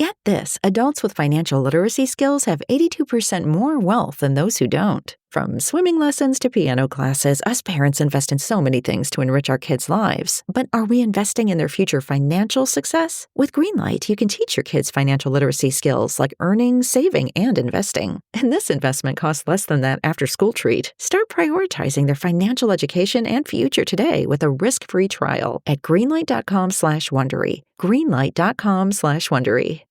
Get this, adults with financial literacy skills have 82% more wealth than those who don't. From swimming lessons to piano classes, us parents invest in so many things to enrich our kids' lives. But are we investing in their future financial success? With Greenlight, you can teach your kids financial literacy skills like earning, saving, and investing. And this investment costs less than that after-school treat. Start prioritizing their financial education and future today with a risk-free trial at greenlight.com/Wondery. Greenlight.com/Wondery.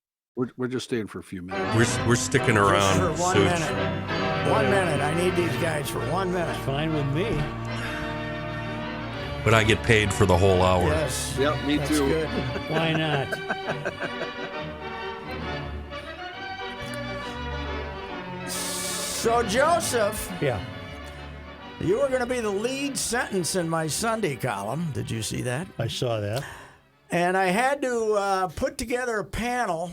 We're just staying for a few minutes. We're sticking around. Just for 1 minute. 1 minute. I need these guys for 1 minute. Fine with me. But I get paid for the whole hour. Yes. Yep, me That's too. Good. Why not? So, Joseph, Yeah. you were going to be the lead sentence in my Sunday column. Did you see that? I saw that. And I had to put together a panel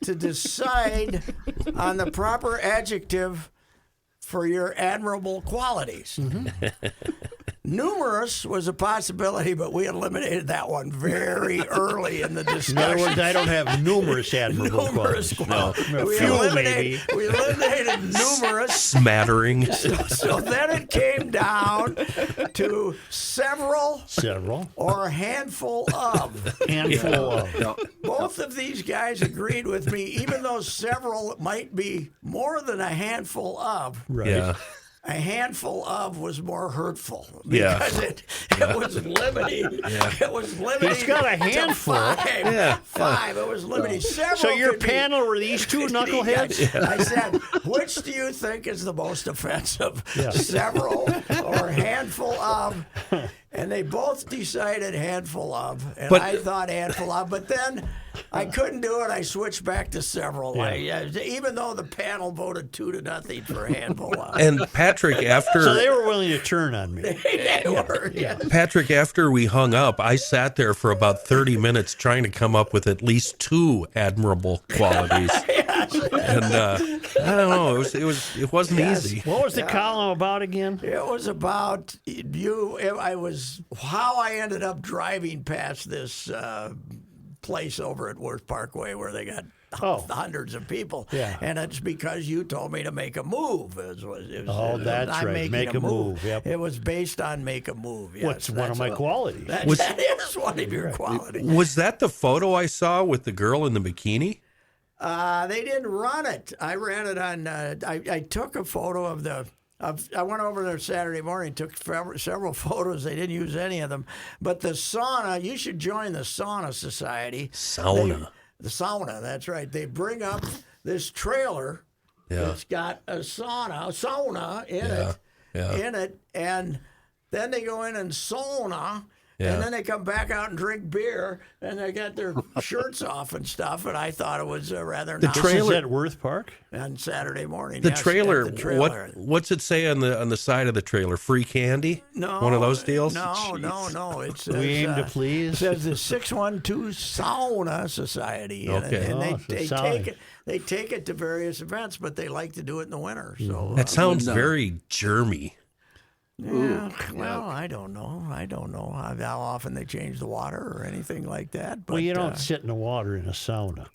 to decide on the proper adjective for your admirable qualities. Numerous was a possibility, but we eliminated that one very early in the discussion. In other words, I don't have numerous admirable qualities. No. We eliminated numerous. Smattering. So then it came down to several or a handful of. Handful of. Both of these guys agreed with me, even though several might be more than a handful of. Right. Yeah. A handful of was more hurtful Yeah. because it was limiting. It was limiting. He's got a handful. To five. Yeah. Five. It was limiting. Several. So your could be- panel were these two knuckleheads? I said, which do you think is the most offensive? Yeah. Several or handful of? And they both decided handful of. And But- I thought handful of. But then I couldn't do it. I switched back to several. Even though the panel voted 2-0 for handful of. And Patrick, after So they were willing to turn on me. They were, yes. Patrick, after we hung up, I sat there for about 30 minutes trying to come up with at least 2 admirable qualities. And I don't know, it wasn't easy. What was the column about again? It was about you. I was how I ended up driving past this place over at Worth Parkway where they got hundreds of people. Yeah. And it's because you told me to make a move. That's right. Making Make a move. Yep. It was based on make a move. Yes, What's one of my qualities? That is one of your qualities. Was that the photo I saw with the girl in the bikini? They didn't run it. I ran it on. I took a photo of the. I went over there Saturday morning, took several photos. They didn't use any of them. But the sauna, you should join the Sauna Society. Sauna. The sauna, that's right. They bring up this trailer that's got a sauna in it, and then they go in and sauna. Yeah. And then they come back out and drink beer, and they got their shirts off and stuff. And I thought it was rather nice. This is at Worth Park? On Saturday morning. The yes, trailer. at the trailer. What's it say on the side of the trailer? Free candy? No, One of those deals? No. It says, We aim to please. It says the 612 Sauna Society. Okay. And they take it to various events, but they like to do it in the winter. So That sounds very germy. yeah, well, I don't know how often they change the water or anything like that. But, Well, you don't sit in the water in a sauna.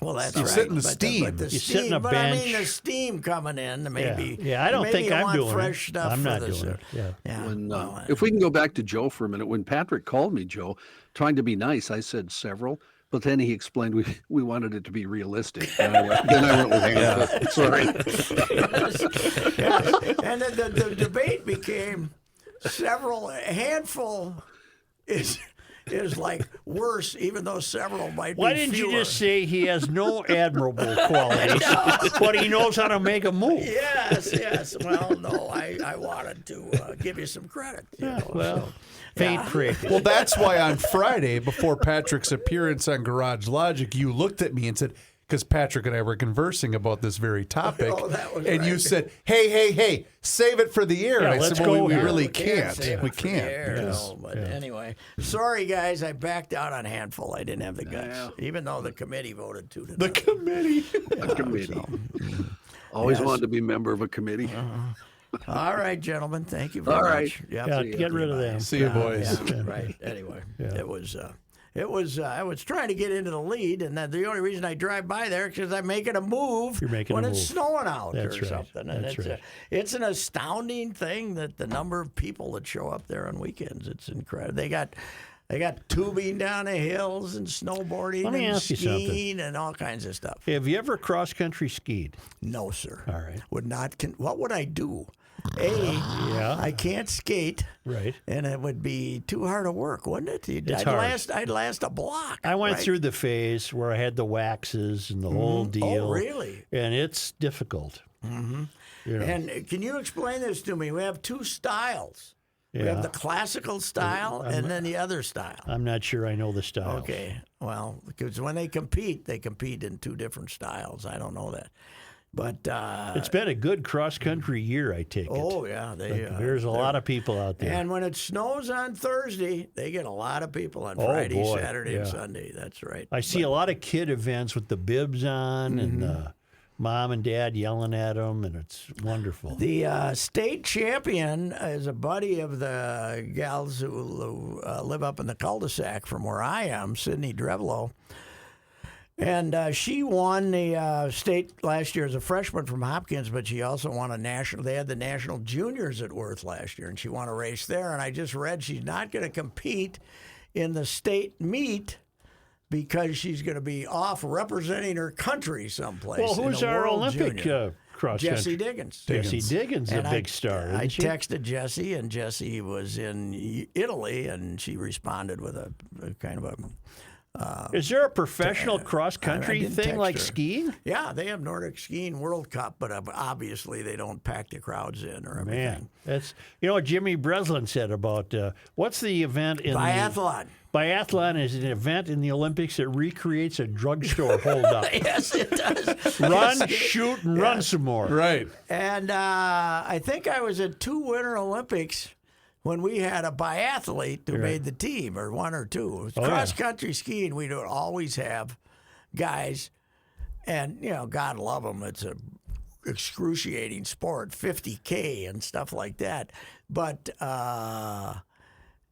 Well, that's You right. sit in the But steam. but the You steam. sit in a but I mean, bench. the steam coming in, maybe. Yeah, I don't maybe think you I'm want doing fresh it. stuff I'm for not this, doing it. Yeah. When, well, if we can go back to Joe for a minute, when Patrick called me, Joe, trying to be nice, I said several, but then he explained we wanted it to be realistic. Then I went with handful. Sorry. And then the debate became several. A handful is like worse, even though several might Why be didn't fewer. you just say he has no admirable qualities, but he knows how to make a move? Yes. Well, no, I wanted to give you some credit. Faint praise. Well, that's why on Friday, before Patrick's appearance on Garage Logic, you looked at me and said, because Patrick and I were conversing about this very topic, Oh, that was and you right. said, hey, save it for the air. Yeah, and I let's said, well, go we here. really We can't. save it We for the can't. air, Yes. no, but anyway, sorry guys, I backed out on handful. I didn't have the guts, even though the committee voted 2-0. The committee. The committee. Always wanted to be a member of a committee. All right, gentlemen, thank you very All right. much. Yep. Yeah, get rid of them. See you, boys. Yeah, right. Anyway, it was It was I was trying to get into the lead, and then the only reason I drive by there is because I'm making a move You're making when a it's move. snowing out That's or right. something. And That's it's right. it's an astounding thing that the number of people that show up there on weekends. It's incredible. They got tubing down the hills and snowboarding Let me and ask you something. skiing and all kinds of stuff. Have you ever cross country skied? No, sir. All right. Would not. What would I do? Yeah. I can't skate. Right. And it would be too hard to work, wouldn't it? It's hard. I'd last a block. I went right? through the phase where I had the waxes and the whole deal. Oh, really? And it's difficult. Mm-hmm. You know. And can you explain this to me? We have two styles. We have the classical style and then the other style. I'm not sure I know the style. Okay. Well, because when they compete in two different styles. I don't know that. But It's been a good cross country year, I take it. oh yeah, There's a lot of people out there. And when it snows on Thursday, they get a lot of people on Oh, Friday, boy. Saturday, and Yeah. Sunday. That's right. I see a lot of kid events with the bibs on and mom and dad yelling at them, and it's wonderful. The state champion is a buddy of the gals who live up in the cul-de-sac from where I am, Sydney Drevelo. And she won the state last year as a freshman from Hopkins, but she also won a national. They had the national juniors at Worth last year, and she won a race there. And I just read she's not going to compete in the state meet because she's going to be off representing her country someplace. Well, in who's the our World Olympic Junior. cross Jesse country? Diggins. Jesse Diggins, a And big star. I Isn't she? texted Jesse, and Jesse was in Italy, and she responded with a kind of a Is there a professional cross country didn't thing text like her. skiing? yeah. They have Nordic Skiing World Cup, but obviously they don't pack the crowds in or everything. Man, that's what Jimmy Breslin said about what's the event in Biathlon. Biathlon is an event in the Olympics that recreates a drugstore holdup. Yes, it does. Run, shoot, and run some more. Right. And I think I was at 2 Winter Olympics when we had a biathlete who made the team, or 1 or 2. It was cross country skiing. We don't always have guys, and God love them. It's a excruciating sport, 50K and stuff like that. But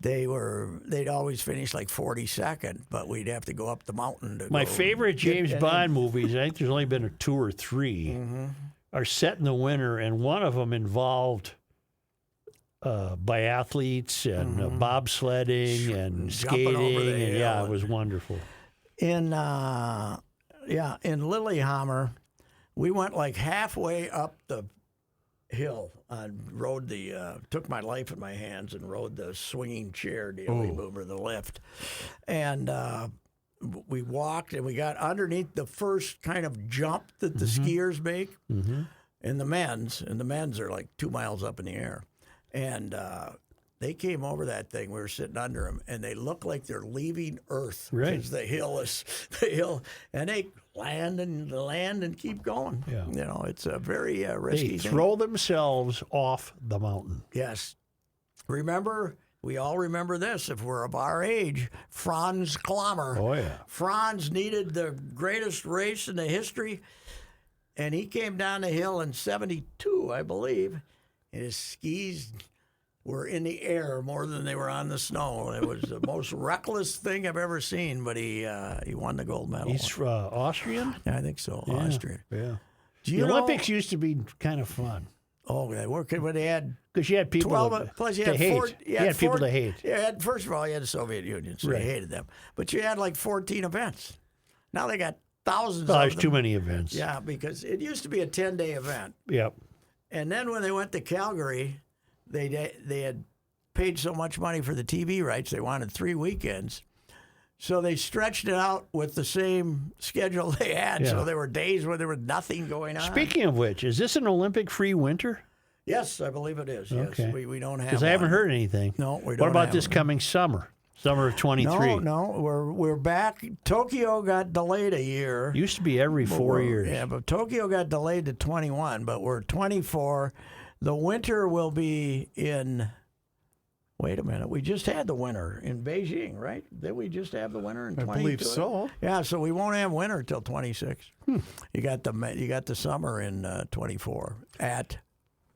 they'd always finish like 42nd, but we'd have to go up the mountain to My go favorite get- James and Bond movies, I think there's only been 2 or 3, Mm-hmm. are set in the winter, and one of them involved biathletes and bobsledding and Jumping over skating, the and hill it was wonderful. In Lillehammer, we went like halfway up the hill and rode took my life in my hands and rode the swinging chair dealy boomer, the lift. And we walked and we got underneath the first kind of jump that the skiers make in the men's. And the men's are like 2 miles up in the air. And they came over that thing. We were sitting under them, and they look like they're leaving Earth. Right. Because the hill, and they land and keep going. Yeah. It's a very risky They thing. throw themselves off the mountain. Yes. We all remember this if we're of our age. Franz Klammer. Oh, yeah. Franz needed the greatest race in the history, and he came down the hill in 72, I believe, and his skis were in the air more than they were on the snow. It was the most reckless thing I've ever seen, but he won the gold medal. He's Austrian? Yeah, I think so, Austrian. Yeah. Do The you know- Olympics used to be kind of fun Oh, they were good, but they had because you had people 12, plus you to had hate. four, You had people to hate. First of all, you had the Soviet Union, so Right. they hated them. But you had like 14 events. Now they got thousands Well, of there's them. too many events. Yeah, because it used to be a 10-day event. Yep. And then when they went to Calgary, they had paid so much money for the TV rights, they wanted 3 weekends. So they stretched it out with the same schedule they had. Yeah. So there were days where there was nothing going on. Speaking of which, is this an Olympic-free winter? Yes, I believe it is. Yes, Okay. we don't have Because I haven't one. heard anything. No, we What don't about have this one. coming summer of 23? No, we're back. Tokyo got delayed a year. Used to be every 4 years. Yeah, but Tokyo got delayed to 21, but we're 24. The winter will be in. Wait a minute. We just had the winter in Beijing, right? Did we just have the winter in 22? I believe so. Yeah, so we won't have winter till 26. You got the summer in 24 at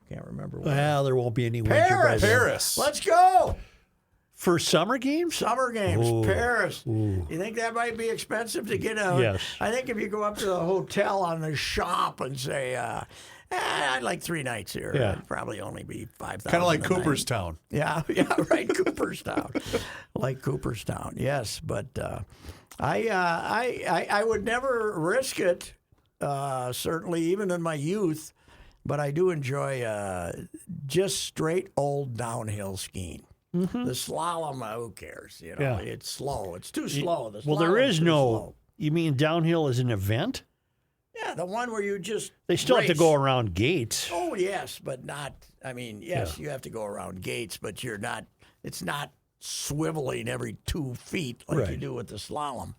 can't remember where. Well, there won't be any winter by then. Paris. Let's go. For summer games? Summer games, Ooh. Paris. Ooh. You think that might be expensive to get a? Yes. I think if you go up to the hotel on the shop and say, I'd like 3 nights here, Yeah. it'd probably only be $5,000. Kind of like a night. Cooperstown. Yeah, right, Cooperstown, like Cooperstown. Yes, but I would never risk it. Certainly, even in my youth, but I do enjoy just straight old downhill skiing. Mm-hmm. The slalom, who cares? You know, Yeah. it's slow. It's too slow. The Well, there slalom's is too no. slow. You mean downhill is an event? Yeah, the one where you just They still have to race. go around gates. Oh yes, but not. I mean, yes, you have to go around gates, but you're not. It's not swiveling every 2 feet like you Right. do with the slalom.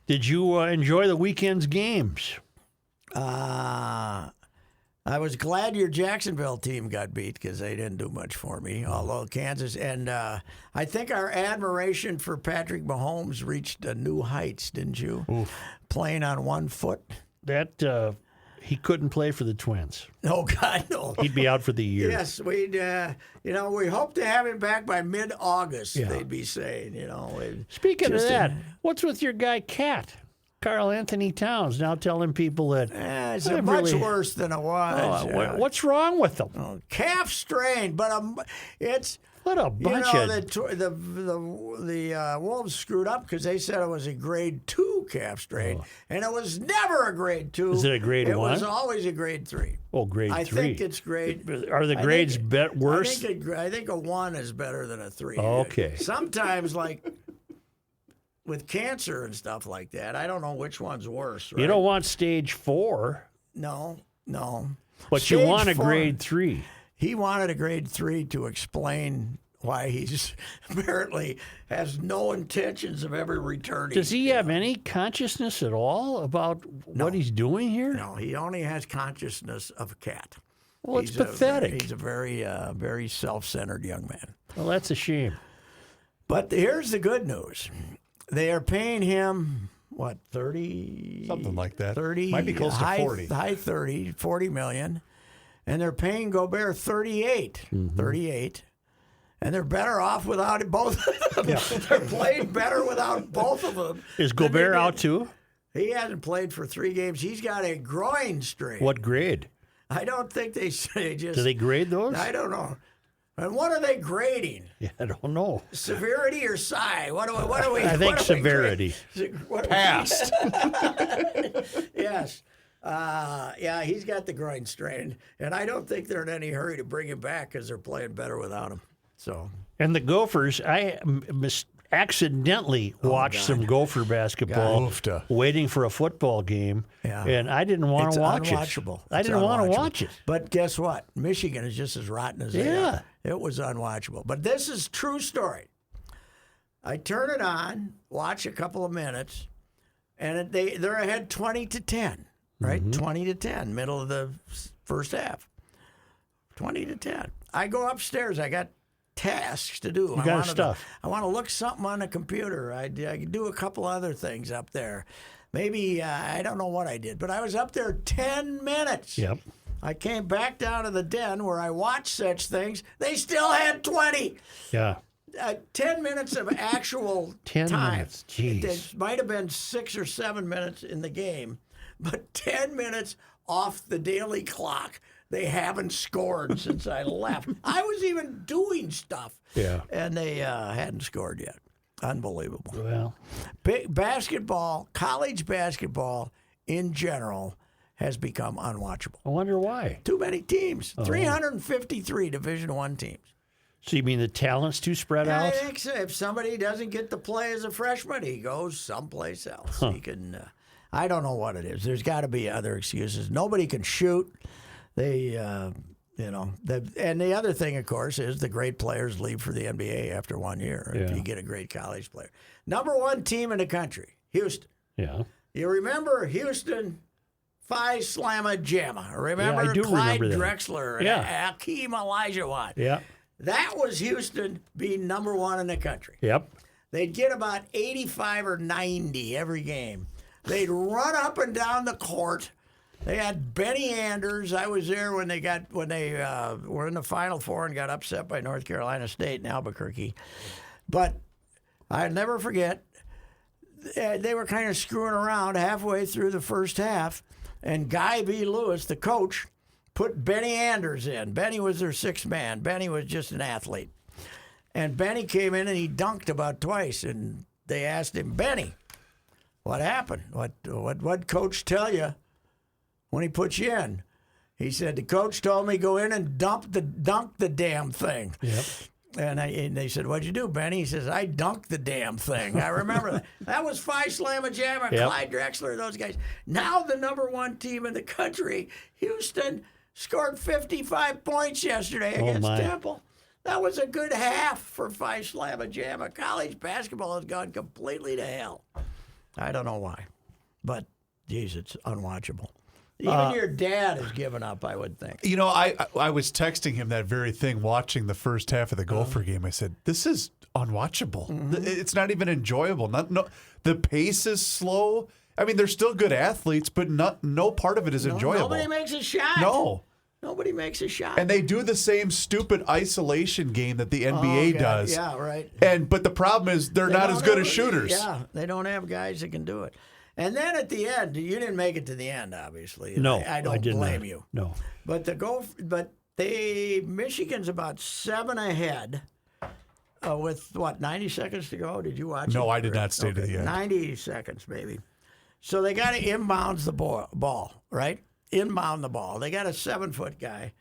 Did you enjoy the weekend's games? I was glad your Jacksonville team got beat because they didn't do much for me. Although Kansas and I think our admiration for Patrick Mahomes reached new heights, didn't you? Oof. Playing on 1 foot. That he couldn't play for the Twins. Oh God, no. He'd be out for the year. Yes, we'd. We hope to have him back by mid-August. Yeah. They'd be saying, Speaking of Just that, what's with your guy Cat? Carl Anthony Towns now telling people that it's I much really- worse than it was. what's wrong with them? Calf strain, but it's. What a bunch of The Wolves screwed up because they said it was a grade 2 calf strain, and it was never a grade 2. Is it a grade It 1? was always a grade 3. grade 3. I think it's grade. Are the grades worse? I think a 1 is better than a 3. Okay. Sometimes, like with cancer and stuff like that, I don't know which one's worse. Right? You don't want stage 4, No. but you Stage want a 4. grade 3. He wanted a grade 3 to explain why he's apparently has no intentions of ever returning. Does he have any consciousness at all about what he's doing here? No, he only has consciousness of a cat. Well, it's He's pathetic. He's a very, very self-centered young man. Well, that's a shame. But here's the good news: they are paying him what 30, Something like that. 30, Might be close to 40. high 30, 40 million, and they're paying Gobert 38, Mm-hmm. 38. And they're better off without it, both of them. They're playing better without both of them. Is than they Gobert did. out too? He hasn't played for 3 games. He's got a groin strain. What grade? I don't think they say just. Do they grade those? I don't know. And what are they grading? Yeah, I don't know. Severity or psi? What are we? I think what are we severity. Passed. Yes. Yeah, he's got the groin strain, and I don't think they're in any hurry to bring him back because they're playing better without him. So And the Gophers, I accidentally watched some Gopher basketball Oofta. waiting for a football game, Yeah. and I didn't want it's to watch unwatchable. it. I It's didn't want to unwatchable. watch it. But guess what? Michigan is just as rotten as they Yeah. are. It was unwatchable. But this is true story. I turn it on, watch a couple of minutes, and they're ahead 20-10, right? Mm-hmm. 20-10, middle of the first half. 20-10. I go upstairs. I got tasks to do. You got stuff. I want to look something on the computer. I do a couple other things up there. Maybe, I don't know what I did, but I was up there 10 minutes. Yep. I came back down to the den where I watched such things. They still had 20. Yeah. 10 minutes of actual 10 time. minutes, jeez. It might have been 6 or 7 minutes in the game, but 10 minutes off the daily clock. They haven't scored since I left. I was even doing stuff. Yeah. And they hadn't scored yet. Unbelievable. Well, Basketball, college basketball in general, has become unwatchable. I wonder why. Too many teams. 353 Division I teams. So you mean the talent's too spread I out? think so. If somebody doesn't get to play as a freshman, he goes someplace else. He can. I don't know what it is. There's got to be other excuses. Nobody can shoot. They, and the other thing, of course, is the great players leave for the NBA after 1 year. If Yeah. you get a great college player, number 1 team in the country, Houston. Yeah. You remember Houston? Phi Slamma Jamma. Remember Yeah, I do Clyde remember that. Drexler and Yeah. Hakeem Olajuwon? Yeah. That was Houston being number 1 in the country. Yep. They'd get about 85 or 90 every game. They'd run up and down the court. They had Benny Anders. I was there when they were in the Final Four and got upset by North Carolina State in Albuquerque. But I'll never forget, they were kind of screwing around halfway through the first half, and Guy V. Lewis, the coach, put Benny Anders in. Benny was their sixth man. Benny was just an athlete. And Benny came in and he dunked about twice. And they asked him, Benny, what happened? What coach tell you when he put you in? He said, the coach told me go in and dunk the damn thing. Yep. And they said, what'd you do, Benny? He says, I dunked the damn thing. I remember that. That was Phi Slamma Jamma, Yep. Clyde Drexler, those guys. Now the number one team in the country, Houston, scored 55 points yesterday against my. Temple. That was a good half for Phi Slamma Jamma. College basketball has gone completely to hell. I don't know why. But, geez, it's unwatchable. Even your dad has given up, I would think. You know, I was texting him that very thing watching the first half of the Gopher game. I said, this is unwatchable. It's not even enjoyable. The pace is slow. I mean, they're still good athletes, but no part of it is enjoyable. Nobody makes a shot. No. Nobody makes a shot. And they do the same stupid isolation game that the NBA does. Yeah, right. But the problem is they're not as good as shooters. Yeah, they don't have guys that can do it. And then at the end, you didn't make it to the end, obviously. No, I don't did blame not. you. No. But Michigan's about 7 ahead with 90 seconds to go. Did you watch it? No, I did not stay to the end. 90 seconds, maybe. So they got to inbounds the ball, right? Inbound the ball. They got a 7-foot guy.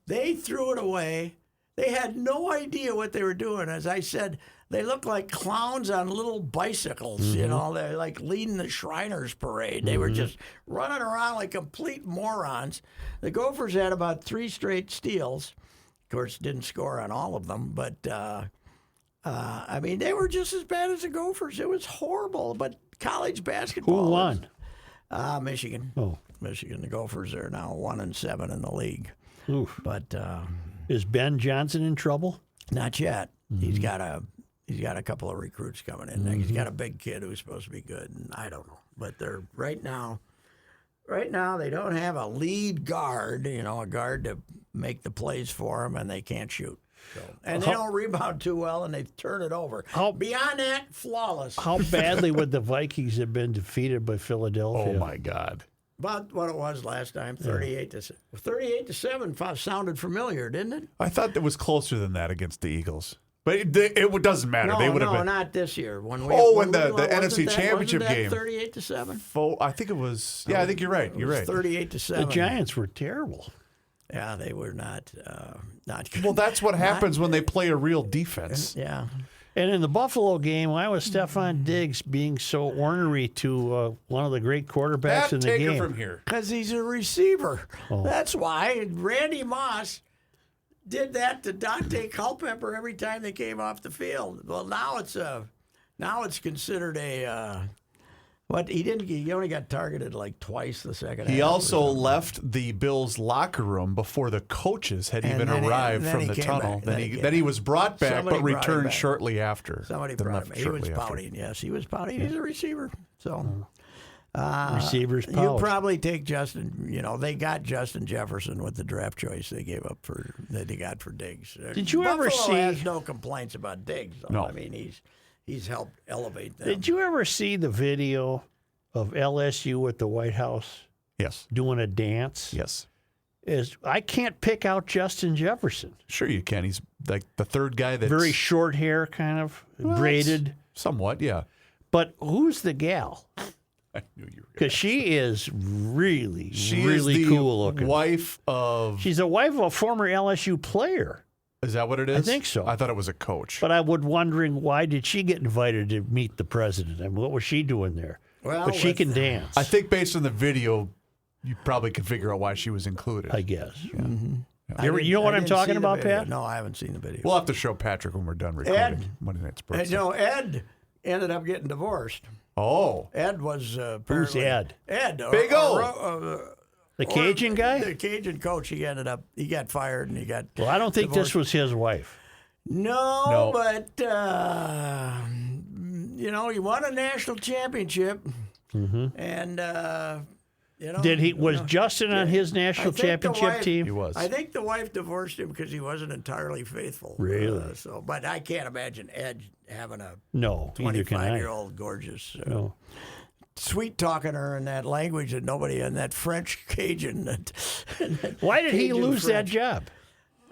They threw it away. They had no idea what they were doing. As I said, they look like clowns on little bicycles. You know, they're like leading the Shriners Parade. They were just running around like complete morons. The Gophers had about 3 straight steals. Of course, didn't score on all of them, but I mean, they were just as bad as the Gophers. It was horrible. But college basketball. Who won? Michigan. Oh. Michigan. The Gophers are now 1-7 in the league. Oof. But Is Ben Johnson in trouble? not yet. He's got a couple of recruits coming in. He's got a big kid who's supposed to be good, and I don't know. But they're right now they don't have a lead guard, a guard to make the plays for them, and they can't shoot. So, and they don't rebound too well, and they turn it over. Beyond that, flawless. How badly would the Vikings have been defeated by Philadelphia? Oh, my God. About what it was last time, 38-7 sounded familiar, didn't it? I thought that was closer than that against the Eagles. But it doesn't matter. No, they would have been. not this year. When the wasn't NFC that- Championship wasn't game. that 38-7. I think it was. Yeah, I think you're right. You're right. 38-7. The Giants were terrible. Yeah, they were not good. Well, that's what happens when they play a real defense. Yeah. And in the Buffalo game, why was Stephon Diggs being so ornery to one of the great quarterbacks in the take game? her from here. Because he's a receiver. Oh. That's why. Randy Moss did that to Dante Culpepper every time they came off the field. Well, now it's considered a what he only got targeted like twice the second half. He also or something. left the Bills' locker room before the coaches had And even then arrived then from he the came tunnel. back. Then he was brought back, Somebody but brought him returned back. shortly after. Somebody Then brought left him. He was shortly after. pouting. Yes, he was pouting. He's a receiver. So Receivers you pout. probably take Justin. They got Justin Jefferson with the draft choice they gave up that they got for Diggs. Did you ever Buffalo see- has no complaints about Diggs. Though. No. I mean he's helped elevate them. Did you ever see the video of LSU at the White House Yes. doing a dance? Yes. I can't pick out Justin Jefferson. Sure you can. He's like the third guy that's Very short hair, kind of braided. Somewhat, yeah. But who's the gal? I knew you were Because she is really, She really is the cool looking. wife of. She's a wife of a former LSU player. Is that what it is? I think so. I thought it was a coach. But I was wondering, why did she get invited to meet the president? I mean, what was she doing there? Well, But she with- can dance, I think based on the video, you probably can figure out why she was included. I guess. I You know didn't- what I I'm didn't talking see the about, video. Pat? No, I haven't seen the video. We'll have to show Patrick when we're done recording Ed. Monday Night And, Sports. Ed ended up getting divorced. Oh, Ed was Who's apparently Ed? Ed, Big O. The Cajun guy? The Cajun coach. He got fired and he got. Well, I don't think divorced. this was his wife. No, No. but he won a national championship, Mm-hmm. and Was Justin on his national championship team? He was. I think the wife divorced him because he wasn't entirely faithful. Really? But I can't imagine Ed having a No, neither can I. 25-year-old gorgeous, No. sweet talking her in that language that nobody in that French Cajun. Why did he Cajun lose that French. job?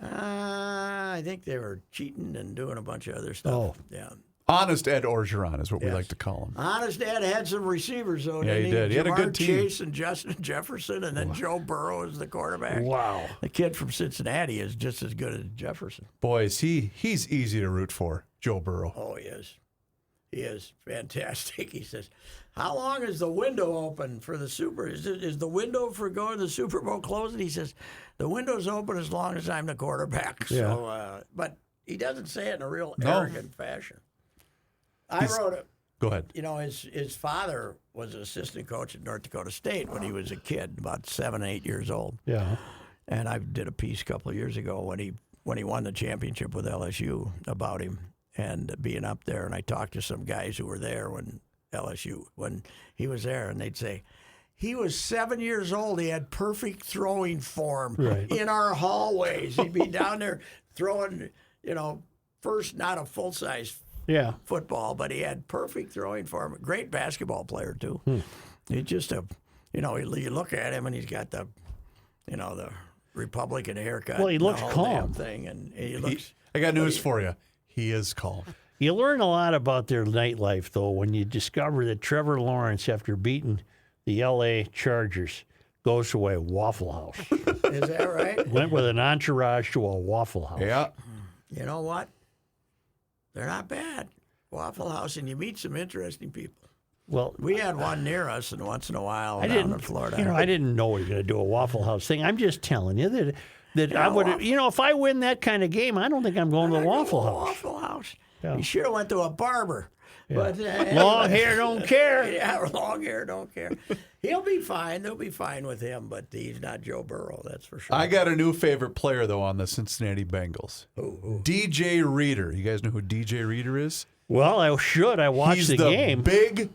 I think they were cheating and doing a bunch of other stuff. Oh. Yeah. Honest Ed Orgeron is what we Yes. like to call him. Honest Ed had some receivers, though. Yeah, didn't he did. He had a Jamar good team. Chase and Justin Jefferson, and then Joe Burrow as the quarterback. Wow. The kid from Cincinnati is just as good as Jefferson. Boys, he's easy to root for, Joe Burrow. Oh, he is. He is fantastic. He says, "How long is the window open for the Super? Is the window for going to the Super Bowl closed?" And he says, "The window's open as long as I'm the quarterback." Yeah. So, but he doesn't say it in a real No. arrogant fashion. I wrote it. Go ahead. You know, his father was an assistant coach at North Dakota State when he was a kid, about 7, 8 years old. Yeah. And I did a piece a couple of years ago when he won the championship with LSU about him and being up there. And I talked to some guys who were there when he was there, and they'd say, he was 7 years old. He had perfect throwing form in our hallways. He'd be down there throwing, first not a full-size football, but he had perfect throwing form. Great basketball player, too. He's just you look at him and he's got the Republican haircut. Well, he and the looks whole calm. damn thing, and he looks. I got news for you. He is calm. You learn a lot about their nightlife, though, when you discover that Trevor Lawrence, after beating the L.A. Chargers, goes to a Waffle House. Is that right? Went with an entourage to a Waffle House. Yeah. You know what? They're not bad. Waffle House, and you meet some interesting people. Well, We had one near us, and once in a while I down didn't. in Florida. I didn't know he was going to do a Waffle House thing. I'm just telling you that I would. If I win that kind of game, I don't think I'm going to the Waffle House. Waffle House. Yeah. You should have went to a barber. But Long hair don't care. Yeah, long hair don't care. He'll be fine. They'll be fine with him, but he's not Joe Burrow, that's for sure. I got a new favorite player, though, on the Cincinnati Bengals. Who? DJ Reader. You guys know who DJ Reader is? Well, I should. I watched He's the game. Big,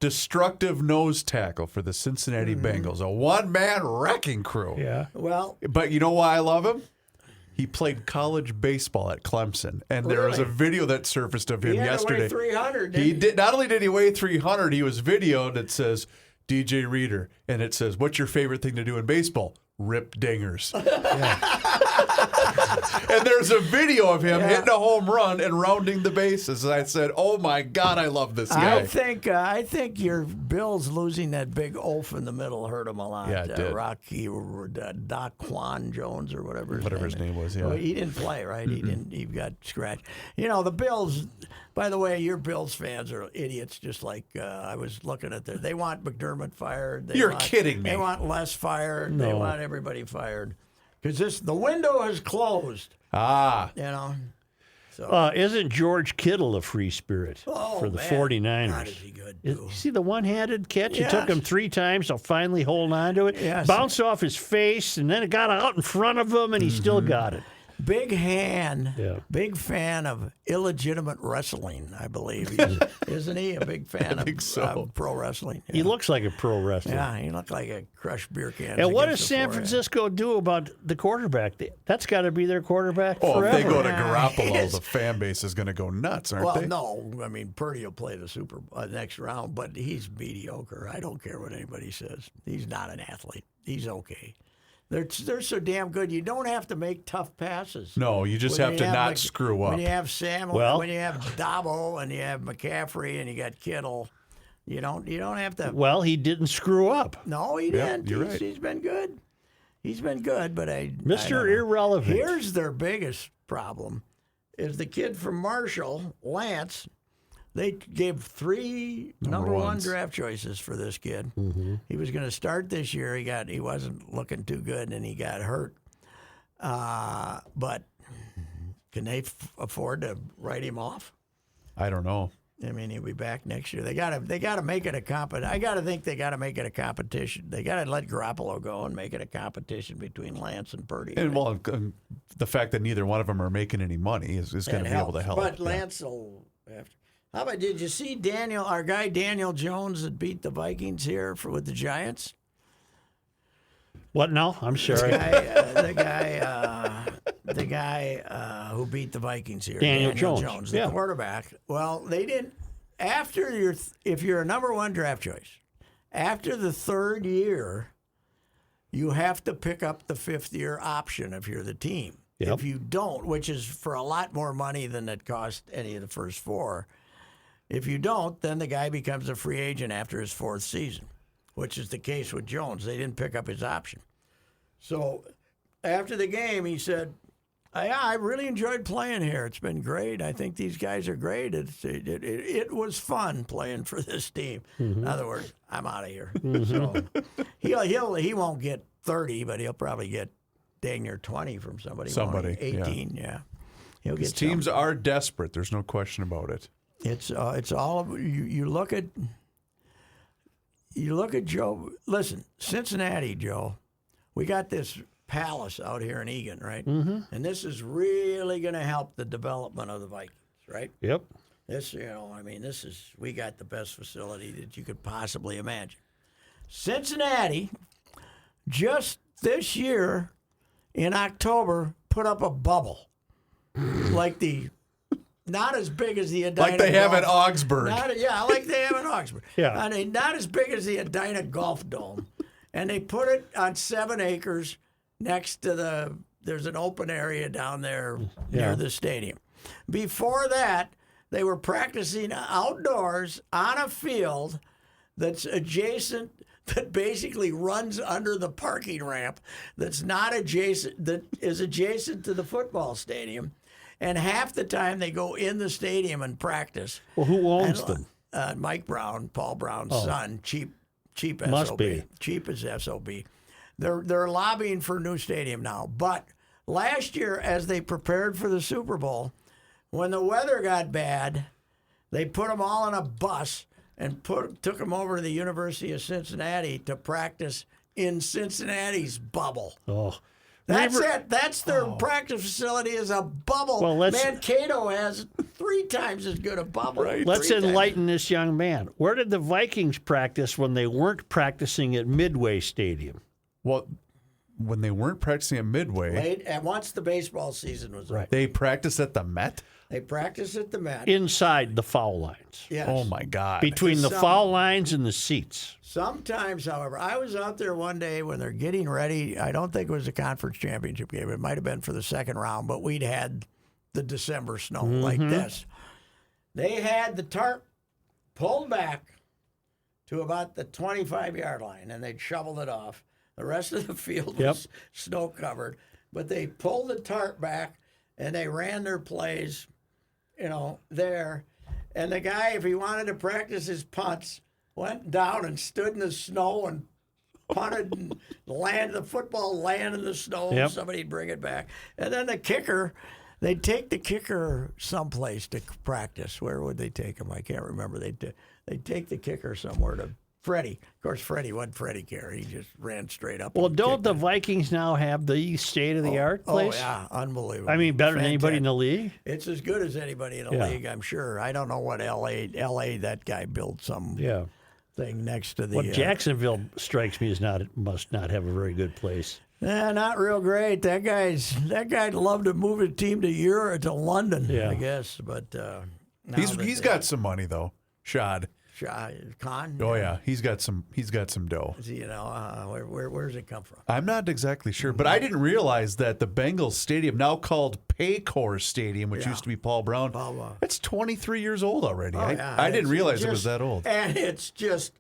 destructive nose tackle for the Cincinnati Bengals. A one-man wrecking crew. Yeah. Well, But you know why I love him? He played college baseball at Clemson, and there was a video that surfaced of him he had yesterday. to weigh 300. He did. Not only did he weigh 300, he was videoed that says DJ Reader, and it says, "What's your favorite thing to do in baseball? Rip dingers." And there's a video of him hitting a home run and rounding the bases. And I said, "Oh my God, I love this guy." I think your Bills losing that big oaf in the middle hurt him a lot. Yeah, it did. Rocky Daquan Jones or whatever Whatever his name was, yeah. Well, he didn't play, right? He didn't. He got scratched. The Bills. By the way, your Bills fans are idiots. Just like I was looking at they want McDermott fired. You're kidding me. They want Les fired. They want everybody fired because the window is closed. So. Isn't George Kittle a free spirit for the 49ers? God, is he good, You too. see the one-handed catch? Yes. It took him 3 times to finally hold on to it. Yes. Bounced off his face, and then it got out in front of him, and he still got it. Big big fan of illegitimate wrestling, I believe. Isn't he a big fan of pro wrestling? Yeah. He looks like a pro wrestler. Yeah, he looked like a crushed beer can. And what does San Francisco do about the quarterback? That's got to be their quarterback forever. If they go to Garoppolo, the fan base is going to go nuts, aren't they? Well, no. I mean, Purdy will play the next round, but he's mediocre. I don't care what anybody says. He's not an athlete. He's okay. They're so damn good. You don't have to make tough passes. No, you just have to not screw up. When you have when you have Dabo and you have McCaffrey and you got Kittle, you don't have to. Well, he didn't screw up. No, he didn't. You're right. He's been good. He's been good, but Mr. Irrelevant. Here's their biggest problem: is the kid from Marshall, Lance. They gave 3 number one draft choices for this kid. Mm-hmm. He was going to start this year. He wasn't looking too good, and he got hurt. But can they afford to write him off? I don't know. I mean, he'll be back next year. They got to make it a competition. I got to think they got to make it a competition. They got to let Garoppolo go and make it a competition between Lance and Purdy. And well, the fact that neither one of them are making any money is going to be able to help. But Lance will have to. How about, did you see our guy Daniel Jones that beat the Vikings here with the Giants? What now? I'm sorry. The guy who beat the Vikings here, Daniel Jones. the Yeah. quarterback. Well, they didn't. If you're a number one draft choice, after the third year, you have to pick up the fifth year option if you're the team. Yep. If you don't, which is for a lot more money than it cost any of the first four, if you don't, then the guy becomes a free agent after his fourth season, which is the case with Jones. They didn't pick up his option. So after the game, he said, I really enjoyed playing here. It's been great. I think these guys are great. It was fun playing for this team. In other words, I'm out of here. So he won't get 30, but he'll probably get dang near 20 from somebody. 18, yeah. He'll get teams are desperate. There's no question about it. It's all you look at Joe. Listen, Cincinnati, Joe. We got this palace out here in Egan, right? Mm-hmm. And this is really going to help the development of the Vikings, right? Yep. We got the best facility that you could possibly imagine. Cincinnati, just this year in October, put up a bubble, not as big as the Edina. Like they have at Augsburg. Like they have at Augsburg. Yeah. I mean, not as big as the Edina Golf Dome. And they put it on 7 acres next to there's an open area down there near the stadium. Before that, they were practicing outdoors on a field that's adjacent, that basically runs under the parking ramp, that is adjacent to the football stadium. And half the time they go in the stadium and practice. Well, who owns them? Mike Brown, Paul Brown's son, cheap Must SOB. be. Cheap as SOB. They're lobbying for a new stadium now. But last year, as they prepared for the Super Bowl, when the weather got bad, they put them all on a bus and took them over to the University of Cincinnati to practice in Cincinnati's bubble. Oh. That's it. That's their practice facility is a bubble. Well, Mankato has 3 times as good a bubble. Right. Let's enlighten this young man. Where did the Vikings practice when they weren't practicing at Midway Stadium? Well, when they weren't practicing at Midway, And once the baseball season was over, they practiced at the Met? they practiced at the Met. Inside the foul lines. Yes. Oh, my God. Between the foul lines and the seats. Sometimes, however, I was out there one day when they're getting ready. I don't think it was a conference championship game. It might have been for the second round, but we'd had the December snow like this. They had the tarp pulled back to about the 25-yard line, and they'd shoveled it off. The rest of the field was snow covered, but they pulled the tarp back and they ran their plays, there. And the guy, if he wanted to practice his punts, went down and stood in the snow and punted and the football landed in the snow and somebody'd bring it back. And then the kicker, they'd take the kicker someplace to practice. Where would they take him? I can't remember. They'd take the kicker somewhere to Freddie. Of course, Freddie wasn't Freddie Carey. He just ran straight up. Well, don't the Vikings now have the state-of-the-art place? Oh, yeah. Unbelievable. I mean, better than anybody in the league? It's as good as anybody in the league, I'm sure. I don't know what L.A. that guy built some thing next to the... Well, Jacksonville strikes me as must not have a very good place. Not real great. That guy'd love to move his team to Europe, to London, I guess. But he's got some money, though. Shad. Khan? Oh yeah, he's got some dough. Where's it come from? I'm not exactly sure, but I didn't realize that the Bengals stadium, now called Paycor Stadium, which used to be Paul Brown, it's 23 years old already. I didn't realize it was that old. And it's just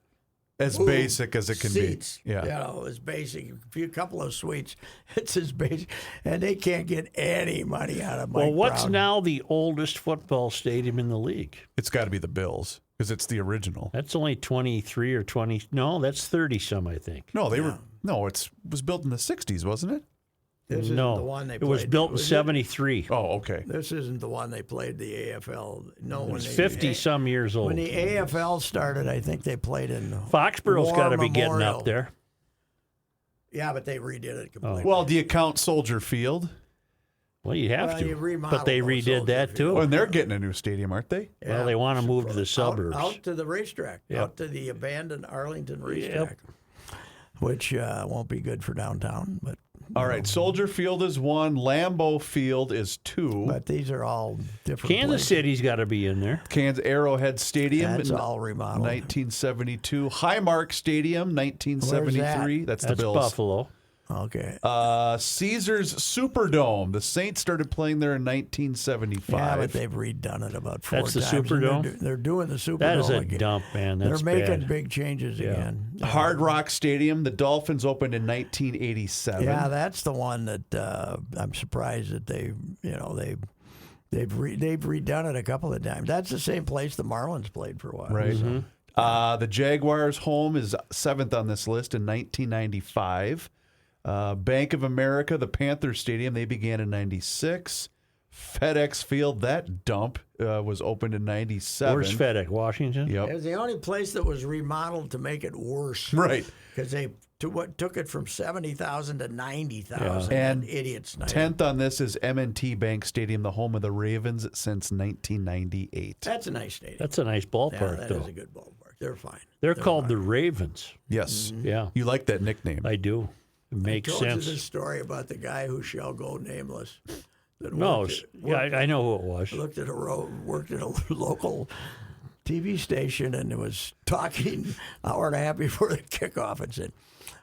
as basic as it can seats, be. Yeah, it's basic. A couple of suites. It's as basic, and they can't get any money out of Mike Well, what's Brown. now the oldest football stadium in the league? it's got to be the Bills because it's the original. That's only 23 or 20. No, that's 30-some, I think. No, it was built in the 60s, wasn't it? This isn't the one they it was played. built in 73. Oh, okay. This isn't the one they played the AFL. No, It's 50-some years old. When the AFL started, I think they played in Foxborough's got to be getting Memorial. up there. Yeah, but they redid it completely. Well, do you count Soldier Field? Well, you have You to. remodeled But they those redid Soldier that, Field. too. Oh, and they're getting a new stadium, aren't they? Well, they want to move to the suburbs. Out to the racetrack. Yep. Out to the abandoned Arlington racetrack. which won't be good for downtown. But All right, Soldier Field is 1. Lambeau Field is 2. but these are all different. Kansas places. City's got to be in there. Kansas Arrowhead Stadium That's in all remodeled. 1972. Highmark Stadium, 1973. That's the That's Bills. Buffalo. Okay. Caesars Superdome. The Saints started playing there in 1975. Yeah, but they've redone it about 4 That's the times. and Superdome? They're doing the Superdome That is a again. dump, man. That's They're making bad. big changes again. Hard Rock Stadium. The Dolphins opened in 1987. Yeah, that's the one that I'm surprised that they've redone it a couple of times. That's the same place the Marlins played for a while. Right. so. The Jaguars' home is 7th on this list in 1995. Bank of America, the Panthers Stadium, they began in 96. FedEx Field, that dump, was opened in 97. Where's FedEx? Washington? Yep. It was the only place that was remodeled to make it worse. Right. Because they took it from 70,000 to 90,000. Yeah. And idiots. 10th on this is M&T Bank Stadium, the home of the Ravens since 1998. That's a nice stadium. That's a nice Yeah, ballpark, that though. is a good ballpark. They're fine. They're called the Ravens. Yes. Yeah, You like that nickname. I do. It makes I told sense. you this story about the guy who shall go nameless. That No, worked yeah, I know who it was. worked at a worked at a local TV station and was talking hour and a half before the kickoff and said,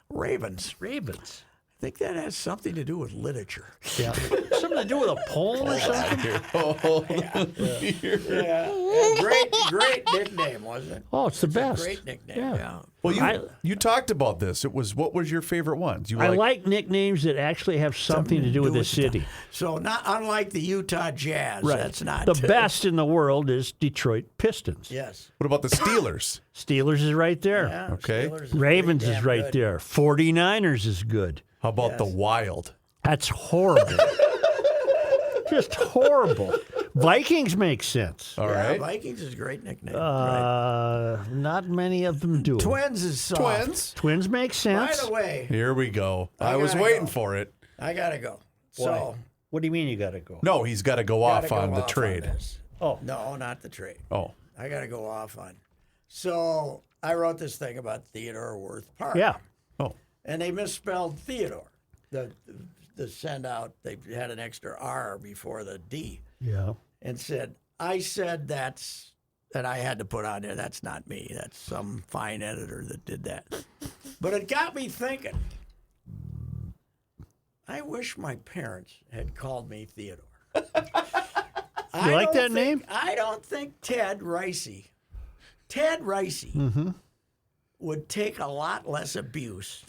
"Ravens. Ravens. I think that has something to do with literature." Yeah. Something to do with a poem or something? Great nickname, wasn't it? Oh, it's the best. Great nickname. Yeah. Yeah. Well, you talked about this. What was your favorite ones? You I like nicknames that actually have something to do with the city. So not unlike the Utah Jazz. That's not The best in the world is Detroit Pistons. Yes. What about the Steelers? Steelers is right there. Yeah, Okay. Steelers is Ravens pretty is damn right good. there. 49ers is good. How about the Wild? That's horrible. Just horrible. Vikings make sense. All Yeah, right. Vikings is a great nickname. Right. Not many of them do. Twins is soft. Twins. Twins make By sense. the way, Here we go. I was gotta waiting go. for it. I gotta go. Why? So What do you mean you got to go? No, he's got to go gotta off go on the off trade. this. Oh. No, not the trade. Oh, I gotta go off on. So I wrote this thing about Theodore Worth Park. Yeah. oh, And they misspelled Theodore. The send out, they had an extra R before the D. Yeah. And said, I said that's, and I had to put on there, that's not me. That's some fine editor that did that. But it got me thinking. I wish my parents had called me Theodore. You like that name? I don't think Ted Reusse would take a lot less abuse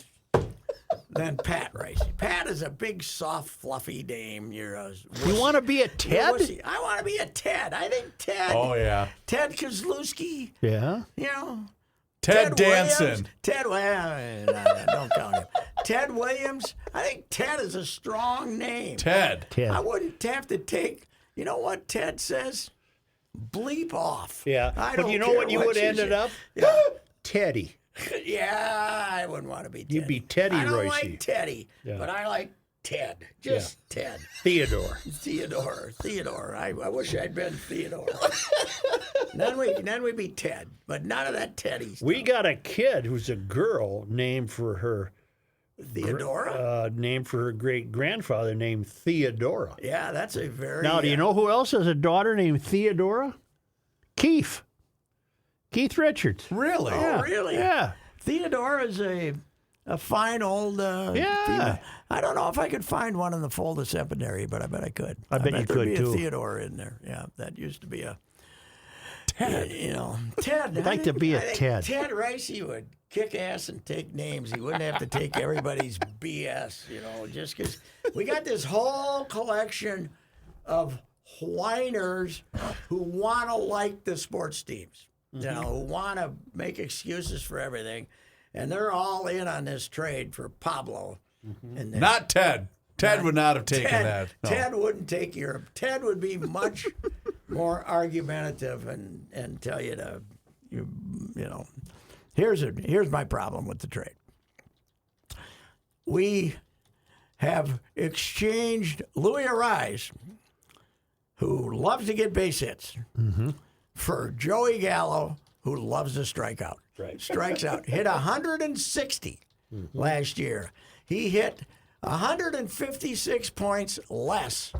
than Pat Reusse. Pat is a big, soft, fluffy name. You're a You want to be a you're a Ted? wussy. I want to be a Ted. I think Ted. oh yeah. Ted Kozlowski. Yeah. You know. Ted Danson. Williams. Ted. Well, no, don't count him. Ted Williams. I think Ted is a strong name. Ted. Ted. I wouldn't have to take. You know what Ted says? Bleep off. Yeah. I But don't you know care what you would you ended say. up? Yeah. Teddy. Yeah, I wouldn't want to be Teddy. You'd be Teddy I don't Reusse. like Teddy, Yeah. but I like Ted. Just Ted. Theodore. Theodore. I wish I'd been Theodore. then we'd be Ted, but none of that Teddy stuff. We got a kid who's a girl named for her Theodora? named for her great grandfather named Theodora. Yeah, that's a very... Now, do you know who else has a daughter named Theodora? Keith Richards. Really? Oh, really? Yeah. Theodora is a fine old Yeah. female. I don't know if I could find one in the Fulda Seminary, but I bet I could. I bet you there'd could, be too. a Theodora in there. Yeah, that used to be a Ted. You know, Ted. I'd like to be a I think Ted. Ted Reusse would kick ass and take names. He wouldn't have to take everybody's BS. You know, just because we got this whole collection of whiners who want to like the sports teams. You know, who want to make excuses for everything, and they're all in on this trade for Pablo. And then Not Ted. Ted would not have taken that. No. Ted wouldn't take your. Ted would be much more argumentative and tell you to, you know, here's my problem with the trade. We have exchanged Louis Arise, who loves to get base hits, for Joey Gallo, who loves to strike out. Right. Strikes out. Hit 160 last year. He hit 156 points less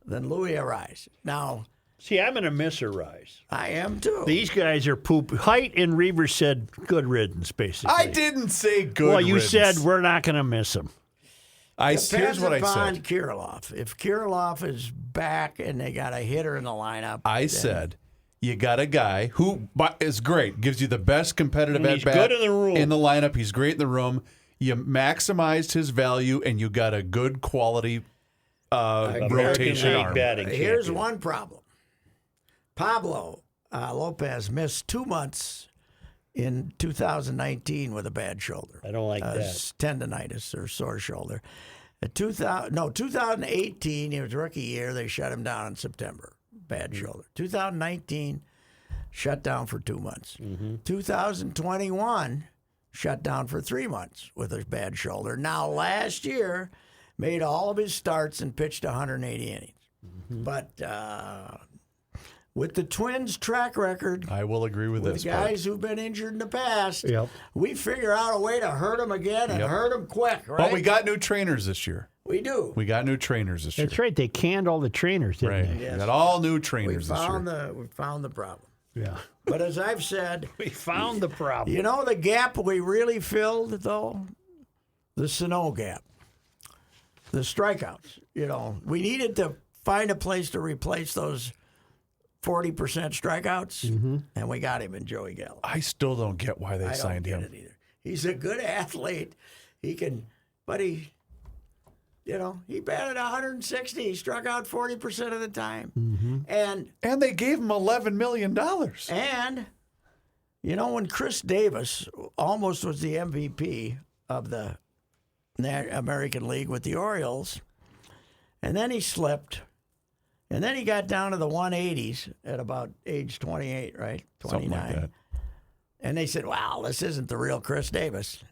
than Louis Arise. Now, See, I'm going to miss Reusse. I am too. These guys are poop. Height and Reaver said good riddance, basically. I didn't say good Well, you riddance. said we're not going to miss him. Here's what I upon said. Kirilloff. If Kirilloff is back and they got a hitter in the lineup, I said you got a guy who is great, gives you the best competitive And he's at-bat good in the room. in the lineup. He's great in the room. You maximized his value, and you got a good quality rotation League arm. batting here's champion. one problem. Pablo Lopez missed 2 months in 2019 with a bad shoulder. I don't like that. Tendonitis or sore shoulder. 2018, it was rookie year. They shut him down in September. Bad shoulder. 2019, shut down for 2 months. 2021, shut down for 3 months with a bad shoulder. Now, last year, made all of his starts and pitched 180 innings. But with the Twins' track record, I will agree with with this. guys who've been injured in the past, Yep. we figure out a way to hurt them again and hurt them quick, right? But we got new trainers this year. We do. We got new trainers this year. That's right. They canned all the trainers, didn't Right. they? Yes. We got all new We trainers this year. found the problem. Yeah. But as I've said, We found the problem. you know the gap we really filled, though? The Sano gap. The strikeouts. You know, we needed to find a place to replace those 40% strikeouts, and we got him in Joey Gallo. I still don't get why they I don't signed get him. it either. He's a good athlete. He can, but he batted 160. He struck out 40% of the time. And And they gave him $11 million. when Chris Davis almost was the MVP of the American League with the Orioles, and then he slipped, and then he got down to the 180s at about age 28, right? 29. Something like that. And they said, wow, this isn't the real Chris Davis.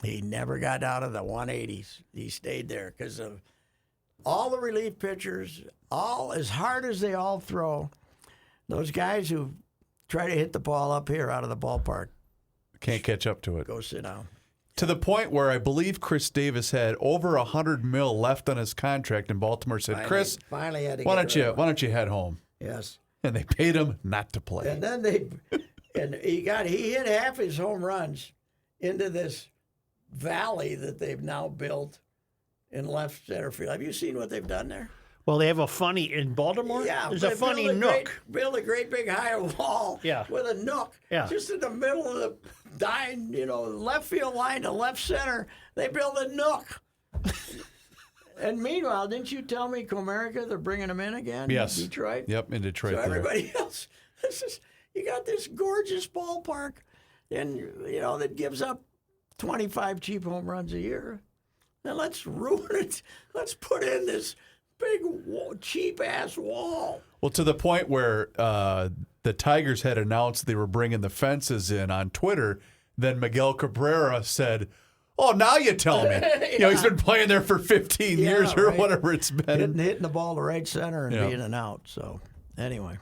He never got out of the 180s. He stayed there because of all the relief pitchers, all as hard as they all throw, those guys who try to hit the ball up here out of the ballpark, Can't catch up to it. go sit down. To the point where I believe Chris Davis had over $100 million left on his contract, and Baltimore said, "Chris, Finally had to why get don't rid you of him. why don't you head home?" Yes. And they paid him not to play. And then he hit half his home runs into this valley that they've now built in left center field. Have you seen what they've done there? Well, they have a funny in Baltimore. Yeah, there's a they funny built nook. Build a great big high wall. Yeah. With a nook. Yeah. Just in the middle of the left field line to left center. They build a nook. And meanwhile, didn't you tell me Comerica, they're bringing him in again? Yes. Detroit. Yep, in Detroit. So there. everybody else, you got this gorgeous ballpark, and that gives up 25 cheap home runs a year. Now let's ruin it. Let's put in this big cheap ass wall. Well, to the point where the Tigers had announced they were bringing the fences in on Twitter, then Miguel Cabrera said, "Oh, now you tell me." He's been playing there for 15 years or right. whatever it's been. Hitting the ball to right center and Yeah. being an out. So anyway.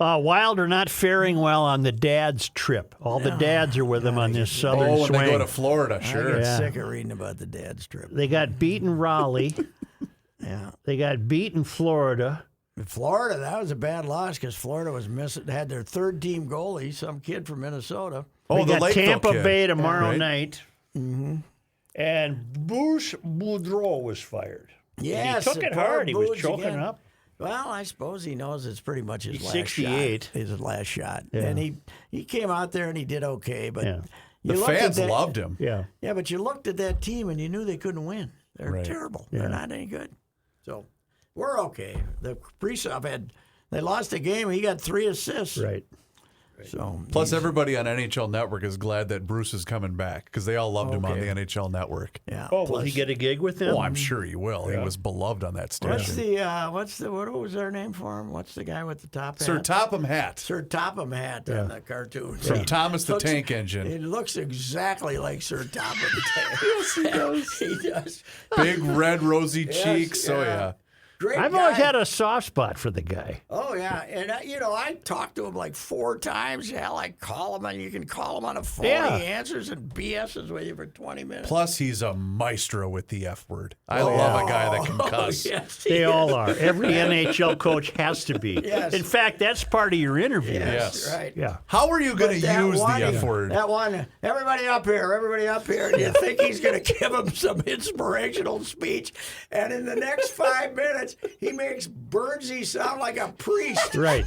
Wild are not faring well on the dad's trip. All the dads are with them on this southern Oh, when swing. they go to Florida, I sure. get Yeah. sick of reading about the dad's trip. They got beaten Raleigh. Yeah. They got beaten Florida. In Florida, that was a bad loss because Florida had their third team goalie, some kid from Minnesota. Oh, They the got Lakeville Tampa kid. Bay tomorrow Right. night. And Bruce Boudreau was fired. Yes, he took it poor hard. He was Booge choking again. up. Well, I suppose he knows it's pretty much his He's last 68. shot. His last shot. Yeah. And he came out there and he did okay, but Yeah. you The looked at fans that- loved him. Yeah. Yeah, but you looked at that team and you knew they couldn't win. They're Right. terrible. Yeah. They're not any good. So we're okay. The Kaprizov they lost a game. He got 3 assists. Right. So Plus, everybody on NHL Network is glad that Bruce is coming back because they all loved him on the Okay. NHL Network. yeah. Oh, will plus- he get a gig with them? Oh, I'm sure he will. He was beloved on that station. what was their name for him? What's the guy with the top hat? Sir Topham Hat Sir Topham hat on the cartoon. from Thomas the Looks- Tank Engine. It looks exactly like Sir Topham. Yes, he does. He does. Big red rosy Yes, cheeks. Oh, yeah. yeah. Great I've guy. always had a soft spot for the guy. Oh yeah, and I talked to him like 4 times. Hell, I call him, and you can call him on a phone. Yeah. He answers and BS's with you for 20 minutes. Plus, he's a maestro with the F word. I love a guy that can cuss. Yes, They all are. Every NHL coach has to be. Yes. In fact, that's part of your interview. Yes. right. Yeah. How are you going to That use one- the F word? That one, everybody up here. And you think he's going to give him some inspirational speech. And in the next 5 minutes, he makes Burnsy sound like a priest. Right.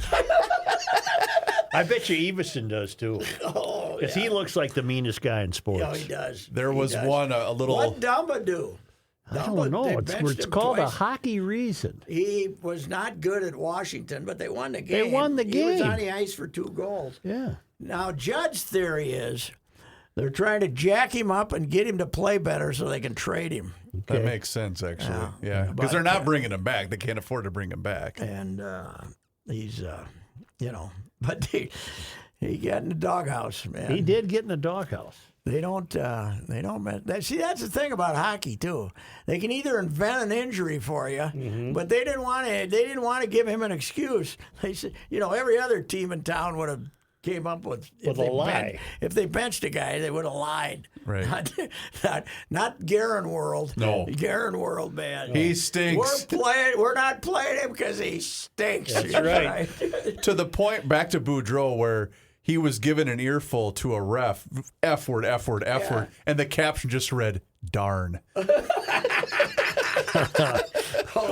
I bet you Everson does too. Oh, Because he looks like the meanest guy in sports. yeah, he does. There He was does. one, a little. What Dumba do? I don't know. They It's benched him called a twice. hockey reason. He was not good at Washington, but they won the game. They won the He was game. on the ice for 2 goals. Yeah. Now, Judd's theory is they're trying to jack him up and get him to play better so they can trade him. That makes sense, actually. Yeah. but, Because they're not bringing him back. They can't afford to bring him back. And he's, but he got in the doghouse, man. He did get in the doghouse. They don't. See, that's the thing about hockey too. They can either invent an injury for you, but they didn't want to. They didn't want to give him an excuse. They said, every other team in town would have came up with With a lie. If they benched a guy, they would have lied. Right. Not Garen World. No. Garen World, man. He stinks. We're not playing him because he stinks. That's right. To the point, back to Boudreaux, where he was given an earful to a ref, F word, F word, F word, and the caption just read, darn.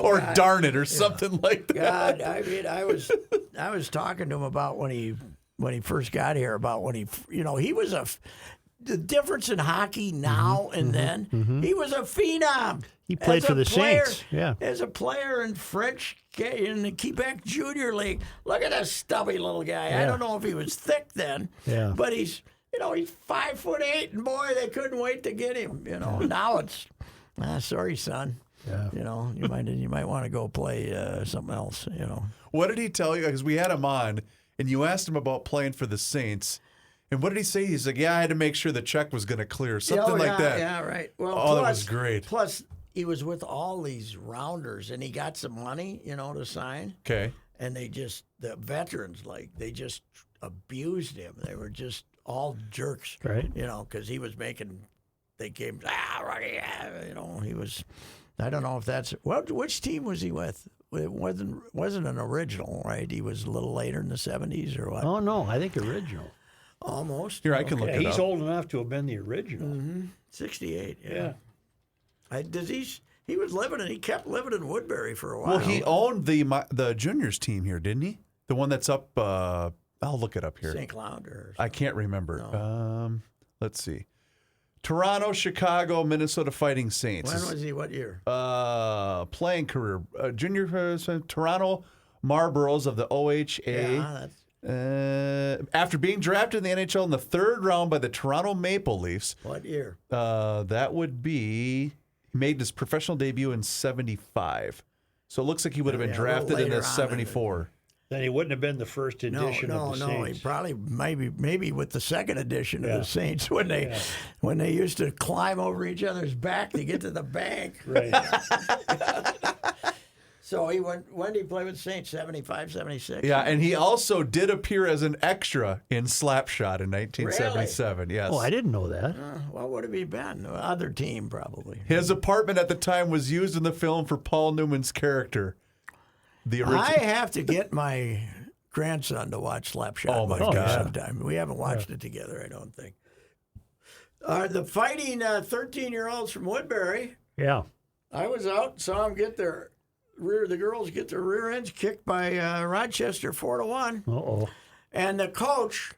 Or God. darn it, or something like that. God, I mean, I was talking to him about when he first got here, about when he was the difference in hockey now and then. He was a phenom. He played As for a the player- Saints. Yeah. As a player in in the Quebec Junior League, look at that stubby little guy. I Yeah. don't know if he was thick then, Yeah. but he's 5'8", and boy, they couldn't wait to get him. Now it's sorry, son. Yeah. You might want to go play something else. What did he tell you? Because we had him on, and you asked him about playing for the Saints. And what did he say? He's like, yeah, I had to make sure the check was going to clear. Something like that. Yeah, right. Well, Oh, that was great. Plus, he was with all these rounders, and he got some money, to sign. Okay. And the veterans, they just abused him. They were just all jerks, Right. because he was making. They gave him, Rocky, he was. I don't know if that's which team was he with? It wasn't an original, right? He was a little later in the 70s or what? Oh, no. I think original. Almost. Here, I can look Yeah, it he's up. old enough to have been the original. 68. Yeah. He was living he kept living in Woodbury for a while. Well, he owned the juniors team here, didn't he? The one that's up. I'll look it up here. St. Cloud or I can't remember. Let's see. Toronto, Chicago, Minnesota Fighting Saints. when was he? What year? Playing career. Junior Toronto Marlboros of the OHA. Yeah, that's After being drafted in the NHL in the 3rd round by the Toronto Maple Leafs, what year? that would be, he made his professional debut in 75. So it looks like he would have been Yeah, a little drafted in later the on in 74. Then he wouldn't have been the first edition of the He Saints. probably maybe with the 2nd edition of the Saints when they used to climb over each other's back to get to the bank. Right. So he went. When did he play with the Saints? 75, 76? Yeah, and he also did appear as an extra in Slapshot in 1977. Yes. Oh, I didn't know that. What would have he been? Other team probably. His apartment at the time was used in the film for Paul Newman's character. The original. I have to get my grandson to watch Slapshot. Oh, my with me God. Sometime. We haven't watched it together, I don't think. The fighting 13-year-olds from Woodbury. Yeah. I was out, saw them get the girls get their rear ends kicked by Rochester 4-1, Uh-oh. and the coach,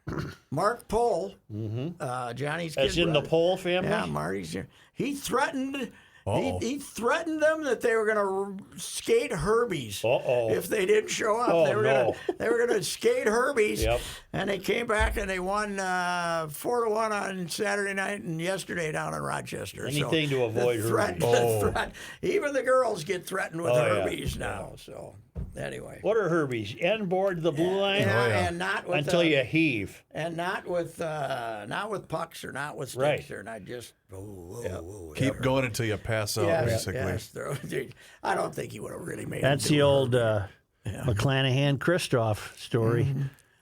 Mark Pohl, Johnny's That's kid in the brother. Pole family? Yeah, Marty's here. He threatened. Uh-oh. He threatened them that they were going to skate Herbies Uh-oh. if they didn't show up. Oh, they were no. going to skate Herbies. Yep. And they came back and they won 4-1 on Saturday night and yesterday down in Rochester. Anything to avoid the threat, Herbies. the threat. Even the girls get threatened with Oh, yeah. Herbies now. So anyway. What are Herbies? End board the blue line And not with until you heave. and not with pucks or not with sticks Right. or not just Keep going until you pass out, basically. I don't think he would have really made. That's the old McClanahan Christoph story,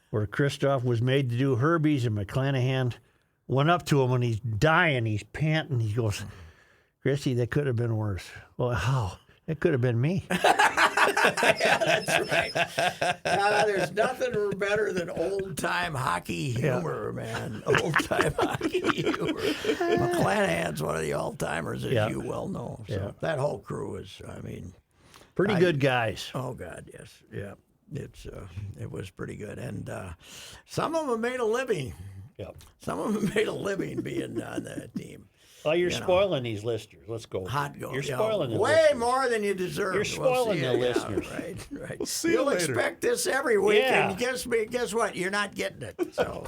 where Christoph was made to do Herbies, and McClanahan went up to him and he's dying, he's panting, he goes, "Christy, that could have been worse." Well, how? It could have been me. That's right. There's nothing better than old-time hockey humor, man. Old-time hockey humor. McClanahan's one of the old-timers, as you well know. So that whole crew is, Pretty good guys. Oh, God, yes. Yeah. It was pretty good. And some of them made a living. Yep. Some of them made a living being on that team. Well, you're spoiling these listeners. Let's go. Hot goal. You're spoiling the way listeners. more than you deserve. You're spoiling the listeners. Right. We'll see You'll you later. expect this every week, Yeah. and guess what? You're not getting it. So.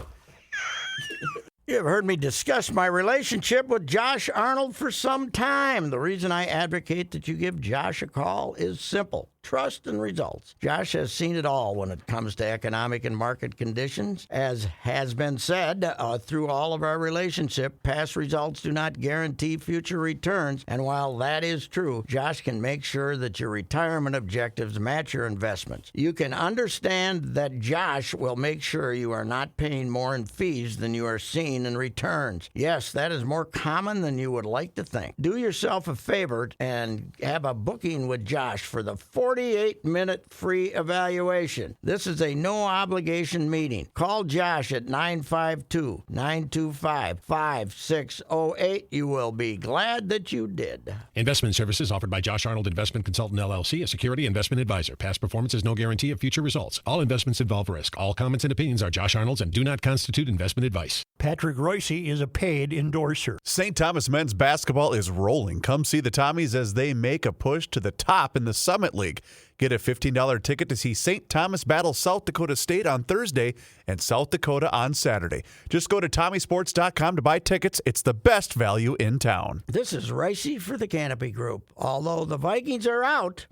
You've heard me discuss my relationship with Josh Arnold for some time. The reason I advocate that you give Josh a call is simple. Trust and results. Josh has seen it all when it comes to economic and market conditions. As has been said through all of our relationship, past results do not guarantee future returns. And while that is true, Josh can make sure that your retirement objectives match your investments. You can understand that Josh will make sure you are not paying more in fees than you are seeing in returns. Yes, that is more common than you would like to think. Do yourself a favor and have a booking with Josh for the 48-minute free evaluation. This is a no-obligation meeting. Call Josh at 952-925-5608. You will be glad that you did. Investment services offered by Josh Arnold Investment Consultant LLC, a security investment advisor. Past performance is no guarantee of future results. All investments involve risk. All comments and opinions are Josh Arnold's and do not constitute investment advice. Patrick Reusse is a paid endorser. St. Thomas men's basketball is rolling. Come see the Tommies as they make a push to the top in the Summit League. Get a $15 ticket to see St. Thomas battle South Dakota State on Thursday and South Dakota on Saturday. Just go to TommySports.com to buy tickets. It's the best value in town. This is Reusse for the Canopy Group. Although the Vikings are out,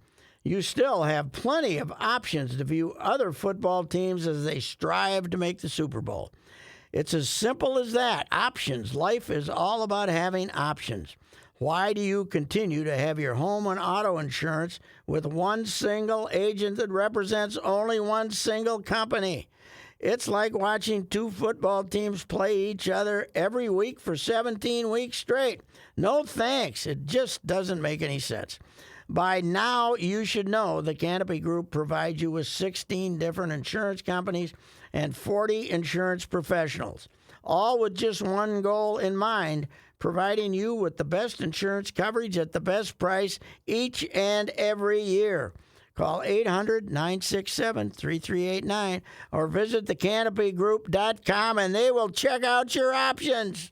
you still have plenty of options to view other football teams as they strive to make the Super Bowl. It's as simple as that. Options. Life is all about having options. Why do you continue to have your home and auto insurance with one single agent that represents only one single company? It's like watching two football teams play each other every week for 17 weeks straight. No thanks. It just doesn't make any sense. By now, you should know the Canopy Group provides you with 16 different insurance companies and 40 insurance professionals, all with just one goal in mind, providing you with the best insurance coverage at the best price each and every year. Call 800-967-3389 or visit thecanopygroup.com and they will check out your options.